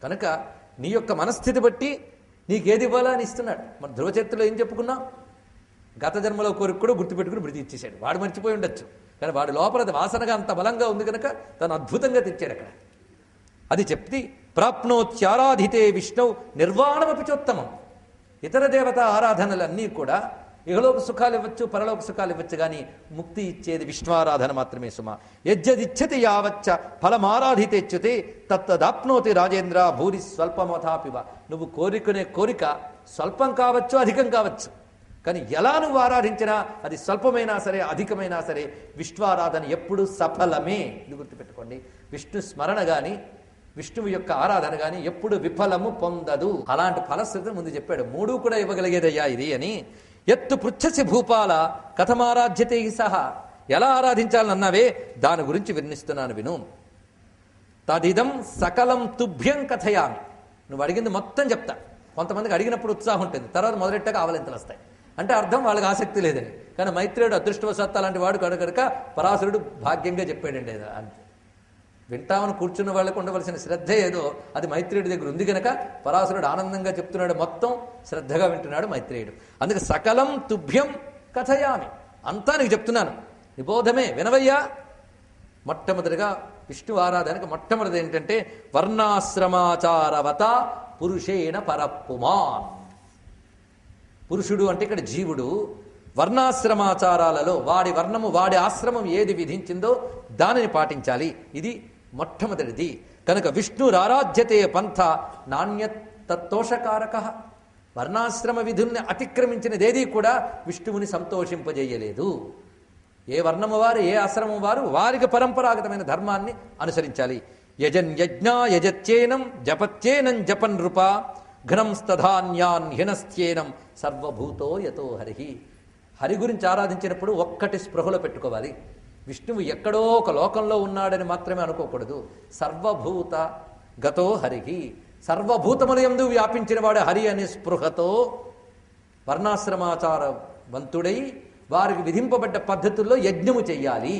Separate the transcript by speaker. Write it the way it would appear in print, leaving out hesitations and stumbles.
Speaker 1: కనుక నీ యొక్క మనస్థితి బట్టి నీకేది ఇవ్వాలా అని ఇస్తున్నాడు. మన ధ్రువచరిత్రలో ఏం చెప్పుకున్నాం? గత జన్మలో కోరిక కూడా గుర్తుపెట్టుకుని మృతి ఇచ్చేశాడు. వాడు మర్చిపోయి ఉండొచ్చు, కానీ వాడి లోపల అది వాసనగా అంత బలంగా ఉంది కనుక తను అద్భుతంగా తెచ్చాడు అక్కడ. అది చెప్తి ప్రాప్నోత్యారాధితే విష్ణు నిర్వాణమపి చోత్తమం. ఇతర దేవత ఆరాధనలన్నీ కూడా ఇహలోక సుఖాలు ఇవ్వచ్చు, పరలోక సుఖాలు ఇవ్వచ్చు, కానీ ముక్తి ఇచ్చేది విష్ణువారాధన మాత్రమే సుమ. యజ్జదిచ్చతి యావచ్చ ఫలమారాధితేచ్యుతే తత్తదాప్నోతి రాజేంద్ర భూరి స్వల్పమథాపివ. నువ్వు కోరుకునే కోరిక స్వల్పం కావచ్చు, అధికం కావచ్చు, కానీ ఎలా నువ్వు ఆరాధించినా అది స్వల్పమైనా సరే అధికమైనా సరే విష్ణువారాధన ఎప్పుడు సఫలమే. ఇది గుర్తుపెట్టుకోండి. విష్ణు స్మరణ కానీ విష్ణువు యొక్క ఆరాధన కానీ ఎప్పుడు విఫలము పొందదు. అలాంటి ఫలశ్రుతిని ముందు చెప్పాడు. మూడు కూడా ఇవ్వగలిగేదయ్యా ఇది అని. ఎత్తు పృచ్ఛసి భూపాల కథమారాధ్యతే సహా. ఎలా ఆరాధించాలని అన్నావే దాని గురించి వర్ణిస్తున్నాను విను. తదిదం సకలం తుభ్యం కథయామి. నువ్వు అడిగింది మొత్తం చెప్తా. కొంతమందికి అడిగినప్పుడు ఉత్సాహం ఉంటుంది, తర్వాత మొదలెట్టాక ఆవలింతలు వస్తాయి. అంటే అర్థం వాళ్ళకి ఆసక్తి లేదని. కానీ మైత్రేయుడు అదృష్టవశాత్తు అలాంటి వాడు కనుక పరాశరుడు భాగ్యంగా చెప్పాడండి. అంతే. వింటామని కూర్చున్న వాళ్ళకు ఉండవలసిన శ్రద్ధ ఏదో అది మైత్రేయుడి దగ్గర ఉంది కనుక పరాశరుడు ఆనందంగా చెప్తున్నాడు, మొత్తం శ్రద్ధగా వింటున్నాడు మైత్రేయుడు. అందుకే సకలం తుభ్యం కథయామి, అంతా నీకు చెప్తున్నాను, నిబోధమే వినవయ్యా. మొట్టమొదటిగా విష్ణు ఆరాధనకు మొట్టమొదటి ఏంటంటే వర్ణాశ్రమాచారవత పురుషేణ పరప్పుమాన్. పురుషుడు అంటే ఇక్కడ జీవుడు వర్ణాశ్రమాచారాలలో వాడి వర్ణము వాడి ఆశ్రమం ఏది విధించిందో దానిని పాటించాలి. ఇది మొట్టమొదటిది. కనుక విష్ణురారాధ్యతే పంథ నాణ్యతోషకారక. వర్ణాశ్రమ విధుల్ని అతిక్రమించినదేది కూడా విష్ణువుని సంతోషింపజేయలేదు. ఏ వర్ణము వారు ఏ ఆశ్రమం వారు వారికి పరంపరాగతమైన ధర్మాన్ని అనుసరించాలి. యజన్ యజ్ఞా యజత్యేనం జపత్యేనం జపన్ నృప ఘనంస్తధాన్యాన్ హినస్థ్యేనం సర్వభూతో యతో హరి. హరి గురించి ఆరాధించినప్పుడు ఒక్కటి స్పృహలో పెట్టుకోవాలి. విష్ణువు ఎక్కడో ఒక లోకంలో ఉన్నాడని మాత్రమే అనుకోకూడదు. సర్వభూత గతో హరికి, సర్వభూతములందు వ్యాపించిన వాడు హరి అనే స్పృహతో వర్ణాశ్రమాచారవంతుడై వారికి విధింపబడ్డ పద్ధతుల్లో యజ్ఞము చెయ్యాలి.